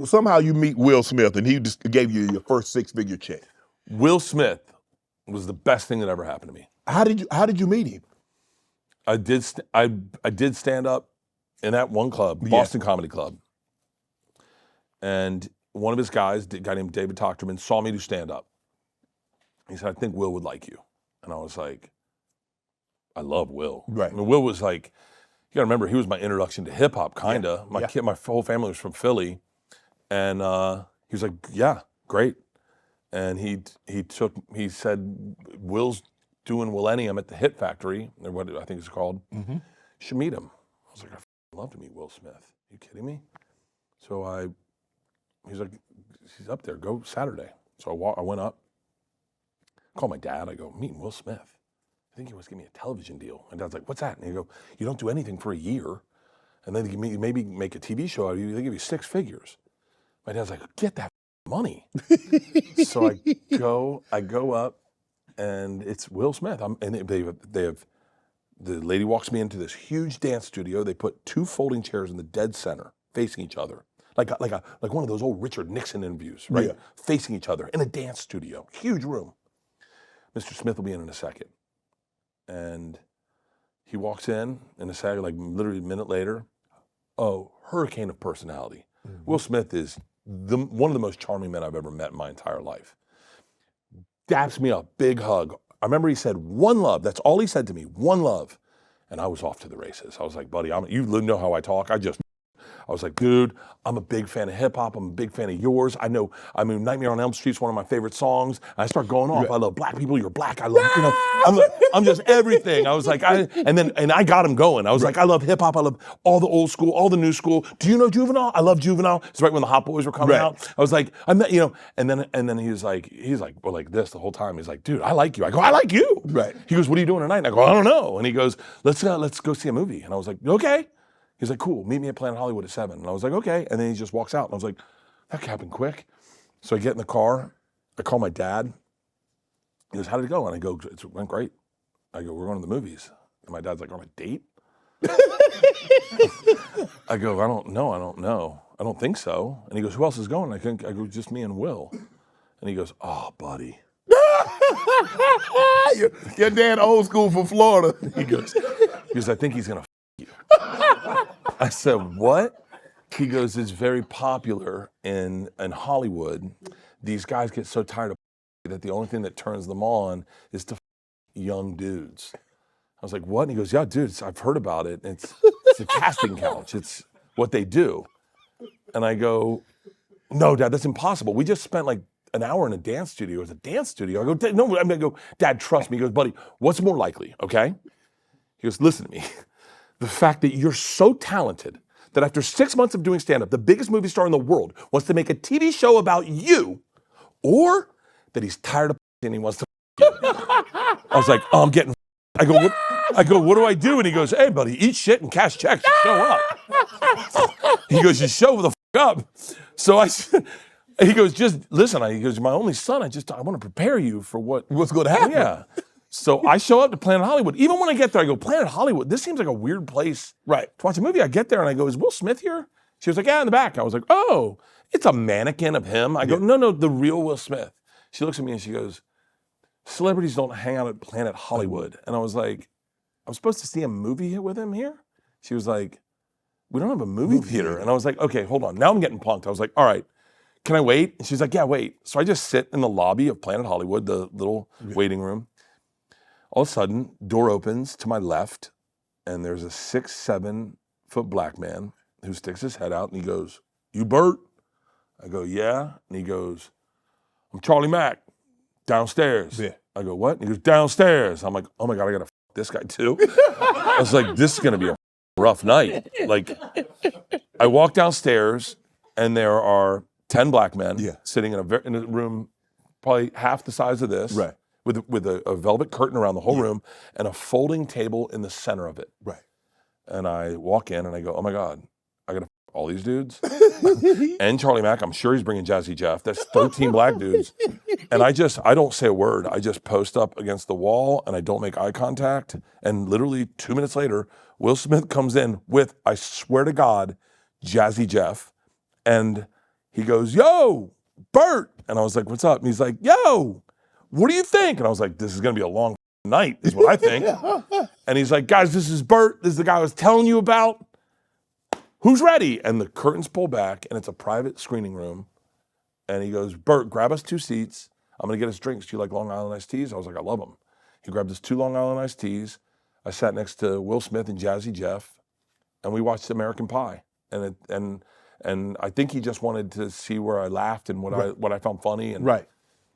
Somehow you meet Will Smith and he just gave you your first 6-figure check. Will Smith was the best thing that ever happened to me. How did you meet him? I did stand up in that one club, Boston Comedy Club. And one of his guys, a guy named David Tochterman, saw me do stand up. He said, I think Will would like you. And I was like, I love Will. Right. I mean, Will was like, you gotta remember, he was my introduction to hip hop, kinda. My whole family was from Philly. And he was like, yeah, great. And he said, Will's doing Millennium at the Hit Factory, or what I think it's called. Mm-hmm. You should meet him. I was like, I'd love to meet Will Smith. Are you kidding me? So he's like, he's up there, go Saturday. So I went up, called my dad, I go, meeting Will Smith. I think he wants to give me a television deal. My dad's like, what's that? And he go, you don't do anything for a year, and then maybe make a TV show out of you, they give you 6 figures. My dad's like, get that money. So I go up, and it's Will Smith. And they have the lady walks me into this huge dance studio. They put 2 folding chairs in the dead center, facing each other, like one of those old Richard Nixon interviews, right? Yeah. Facing each other in a dance studio, huge room. Mr. Smith will be in a second, and he walks in a second, like literally a minute later. Oh, hurricane of personality. Mm-hmm. Will Smith is one of the most charming men I've ever met in my entire life. Daps me up, big hug. I remember he said, one love. That's all he said to me, one love. And I was off to the races. I was like, buddy, you know how I talk. I was like, dude, I'm a big fan of hip hop. I'm a big fan of yours. Nightmare on Elm Street's one of my favorite songs. And I start going off. I love black people. You're black. I love, I'm just everything. I was like, and I got him going. I was like, I love hip hop. I love all the old school, all the new school. Do you know Juvenile? I love Juvenile. It's right when the Hot Boys were coming out. I was like, and then he's like, well, like this the whole time. He's like, dude, I like you. I go, I like you. Right. He goes, what are you doing tonight? And I go, I don't know. And he goes, let's go see a movie. And I was like, okay. He's like, cool, meet me at Planet Hollywood at 7. And I was like, okay. And then he just walks out. And I was like, that happened quick. So I get in the car. I call my dad. He goes, how did it go? And I go, it went great. I go, we're going to the movies. And my dad's like, on a date? I go, I don't know. I don't think so. And he goes, who else is going? I go, just me and Will. And he goes, oh, buddy. Your dad old school from Florida. He goes, I think he's going to you. I said, what? He goes, it's very popular in Hollywood. These guys get so tired of that the only thing that turns them on is to young dudes. I was like, what? And he goes, yeah, dude, I've heard about it. It's a casting couch. It's what they do. And I go, no, Dad, that's impossible. We just spent like an hour in a dance studio. It's a dance studio. I go, no, I'm gonna go, Dad, trust me. He goes, buddy, what's more likely, okay? He goes, listen to me. The fact that you're so talented that after 6 months of doing stand-up, the biggest movie star in the world wants to make a TV show about you, or that he's tired of and he wants to you. I was like, oh, I'm getting I go, what do I do? And he goes, hey, buddy, eat shit and cash checks. You show up. He goes, you show the up. So he goes, just listen. He goes, my only son, I want to prepare you for what's going to happen. Yeah. So I show up to Planet Hollywood. Even when I get there, I go, Planet Hollywood, this seems like a weird place to watch a movie. I get there and I go, is Will Smith here? She was like, yeah, in the back. I was like, oh, it's a mannequin of him. I go, no, the real Will Smith. She looks at me and she goes, celebrities don't hang out at Planet Hollywood. And I was like, I'm supposed to see a movie with him here? She was like, we don't have a movie theater. And I was like, okay, hold on. Now I'm getting punked. I was like, all right, can I wait? And she's like, yeah, wait. So I just sit in the lobby of Planet Hollywood, the little waiting room. All of a sudden, door opens to my left, and there's a 6'7" black man who sticks his head out, and he goes, you Bert? I go, yeah. And he goes, I'm Charlie Mack, downstairs. Yeah. I go, what? And he goes, downstairs. I'm like, oh my God, I gotta f this guy too? I was like, this is gonna be a rough night. Like, I walk downstairs, and there are 10 black men sitting in a room probably half the size of this. Right. With a velvet curtain around the whole room and a folding table in the center of it. Right. And I walk in and I go, oh my God, I gotta f all these dudes. And Charlie Mack, I'm sure he's bringing Jazzy Jeff. That's 13 black dudes. And I don't say a word. I just post up against the wall and I don't make eye contact. And literally 2 minutes later, Will Smith comes in with, I swear to God, Jazzy Jeff And he goes, yo, Bert. And I was like, what's up? And he's like, yo, what do you think? And I was like, this is going to be a long night, is what I think. And he's like, guys, this is Bert. This is the guy I was telling you about. Who's ready? And the curtains pull back, and it's a private screening room. And he goes, Bert, grab us 2 seats. I'm going to get us drinks. Do you like Long Island iced teas? I was like, I love them. He grabbed us 2 Long Island iced teas. I sat next to Will Smith and Jazzy Jeff, and we watched American Pie. And I think he just wanted to see where I laughed and what I found funny. And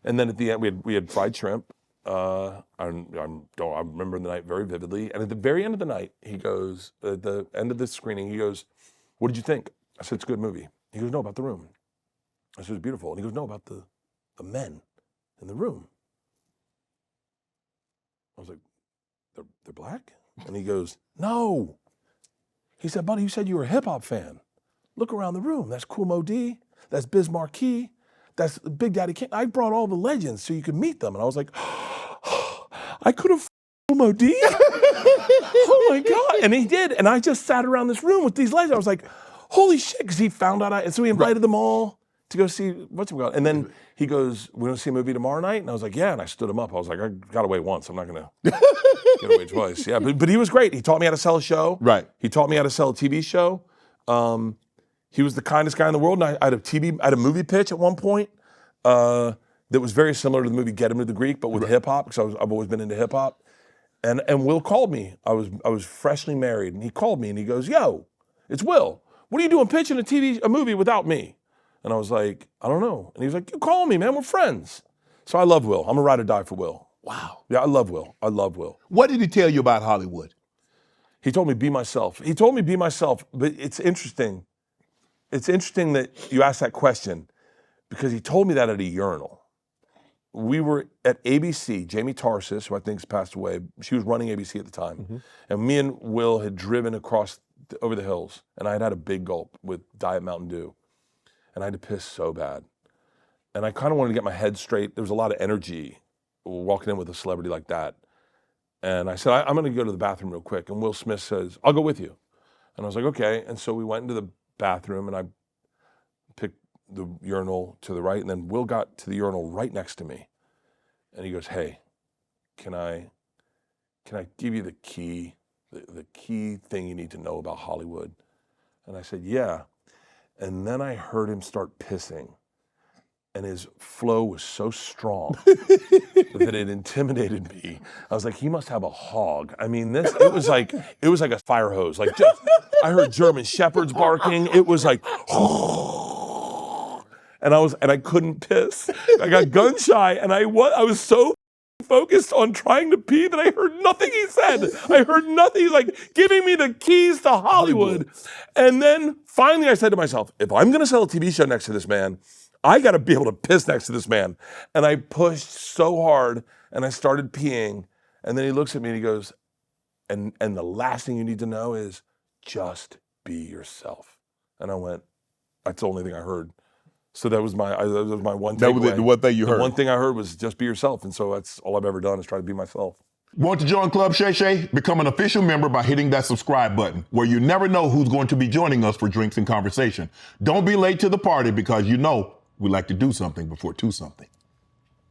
and then at the end, we had fried shrimp. I remember the night very vividly. And at the very end of the night, he goes, at the end of the screening, he goes, what did you think? I said, it's a good movie. He goes, no, about the room. I said, it's beautiful. And he goes, no, about the men in the room. I was like, they're black? And he goes, no. He said, buddy, you said you were a hip hop fan. Look around the room. That's Kool Moe Dee. That's Biz Markie. That's Big Daddy Kane. I brought all the legends so you could meet them. And I was like, I could have Kool Moe Dee? Oh my God. And he did. And I just sat around this room with these legends. I was like, holy shit, because he found out. And so he invited them all to go see whatchamacallit. And then he goes, we're going to see a movie tomorrow night? And I was like, yeah. And I stood him up. I was like, I got to wait once. I'm not going to get away twice. Yeah, but he was great. He taught me how to sell a show. Right. He taught me how to sell a TV show. He was the kindest guy in the world. And I had a movie pitch at one point that was very similar to the movie Get Him to the Greek, but with hip hop, because I've always been into hip hop. And Will called me. I was freshly married, and he called me and he goes, yo, it's Will. What are you doing pitching a movie without me? And I was like, I don't know. And he was like, you call me, man. We're friends. So I love Will. I'm a ride or die for Will. Wow. Yeah, I love Will. I love Will. What did he tell you about Hollywood? He told me be myself. He told me be myself, but it's interesting. It's interesting that you asked that question because he told me that at a urinal. We were at ABC, Jamie Tarsis, who I think's passed away. She was running ABC at the time. And me and Will had driven over the hills, and I had a big gulp with Diet Mountain Dew. And I had to piss so bad. And I kind of wanted to get my head straight. There was a lot of energy walking in with a celebrity like that. And I said, I'm going to go to the bathroom real quick. And Will Smith says, I'll go with you. And I was like, okay. And so we went into the bathroom, and I picked the urinal to the right. And then Will got to the urinal right next to me. And he goes, hey, can I give you the key thing you need to know about Hollywood? And I said, yeah. And then I heard him start pissing, and his flow was so strong that it intimidated me. I was like, he must have a hog. I mean, it was like a fire hose. Like, just, I heard German shepherds barking. It was like, and I couldn't piss. I got gun shy, and I was so focused on trying to pee that I heard nothing he said. I heard nothing. He's like giving me the keys to Hollywood. And then finally I said to myself, if I'm going to sell a TV show next to this man, I got to be able to piss next to this man. And I pushed so hard and I started peeing. And then he looks at me and he goes, and the last thing you need to know is just be yourself. And I went, that's the only thing I heard. So that was my one takeaway. That was the one thing you heard. The one thing I heard was just be yourself. And so that's all I've ever done is try to be myself. Want to join Club Shay Shay? Become an official member by hitting that subscribe button, where you never know who's going to be joining us for drinks and conversation. Don't be late to the party because you know we like to do something before 2 something.